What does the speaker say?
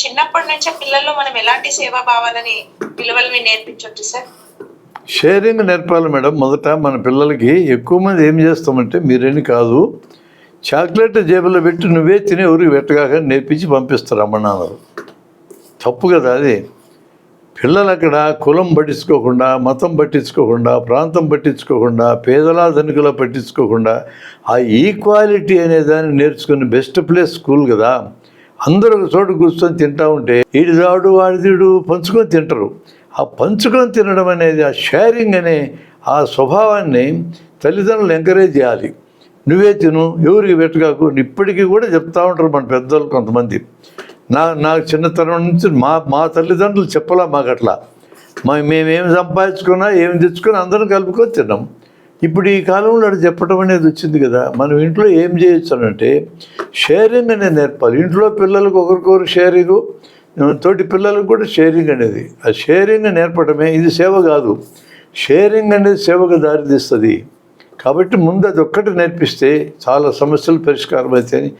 చిన్నప్పటి నుంచే పిల్లల్లో మనం ఎలాంటి సేవా భావాలని విలువలని నేర్పించవచ్చు సార్? షేరింగ్ నేర్పాలి మేడం. మొదట మన పిల్లలకి ఎక్కువ మంది ఏం చేస్తామంటే, మీరేని కాదు, చాక్లెట్ జేబులో పెట్టి నువ్వే తిని ఎవరికి పెట్టగాక నేర్పించి పంపిస్తారు అమ్మ నాన్నలు. తప్పు కదా అది. పిల్లలు అక్కడ కులం పట్టించుకోకుండా, మతం పట్టించుకోకుండా, ప్రాంతం పట్టించుకోకుండా, పేదలా ధనికులా పట్టించుకోకుండా ఆ ఈక్వాలిటీ అనే దాన్ని నేర్చుకుని బెస్ట్ ప్లేస్ స్కూల్ కదా. అందరూ ఒక చోటు కూర్చొని తింటూ ఉంటే ఈడిదాడు వాడిదీడు పంచుకొని తింటారు. ఆ పంచుకొని తినడం అనేది, ఆ షేరింగ్ అనే ఆ స్వభావాన్ని తల్లిదండ్రులు ఎంకరేజ్ చేయాలి. నువ్వే తిను, ఎవరికి పెట్టగాకు. ఇప్పటికీ కూడా చెప్తూ ఉంటారు మన పెద్దలు కొంతమంది. నాకు చిన్నతనం నుంచి మా తల్లిదండ్రులు చెప్పలా మాకు అట్లా. మేమేం సంపాదించుకున్నా ఏమి తెచ్చుకొని అందరం కలుపుకొని తిన్నాం. ఇప్పుడు ఈ కాలంలో అది చెప్పడం అనేది వచ్చింది కదా. మనం ఇంట్లో ఏం చేయొచ్చు అంటే షేరింగ్ అనేది నేర్పాలి. ఇంట్లో పిల్లలకు ఒకరికొకరు షేరింగు, తోటి పిల్లలకు కూడా షేరింగ్ అనేది. ఆ షేరింగ్ నేర్పడమే ఇది సేవ కాదు. షేరింగ్ అనేది సేవకు దారితీస్తుంది. కాబట్టి ముందు అది ఒక్కటి నేర్పిస్తే చాలా సమస్యలు పరిష్కారం అవుతాయని